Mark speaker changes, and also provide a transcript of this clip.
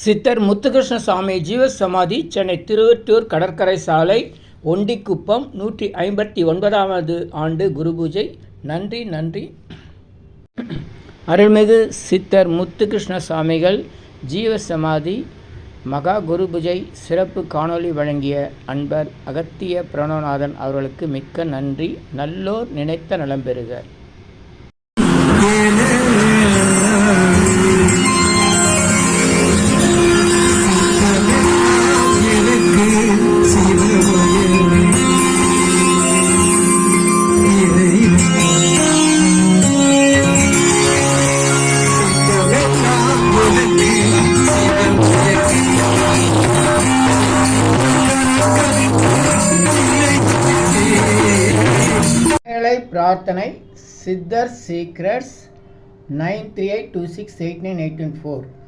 Speaker 1: சித்தர் முத்துகிருஷ்ண சுவாமி ஜீவசமாதி சென்னை திருவொற்றியூர் கடற்கரை சாலை, ஒண்டிக்குப்பம். 159வது ஆண்டு குருபூஜை. நன்றி நன்றி. அருள்மிகு சித்தர் முத்துகிருஷ்ண சுவாமிகள் ஜீவசமாதி மகா குருபூஜை சிறப்பு காணொளி வழங்கிய அன்பர் அகத்திய பிரணவநாதன் அவர்களுக்கு மிக்க நன்றி. நல்லோர் நினைத்த நலம் பெறுக. பிரார்த்தனை. சித்தர் சீக்ரெட்ஸ் 9382689814.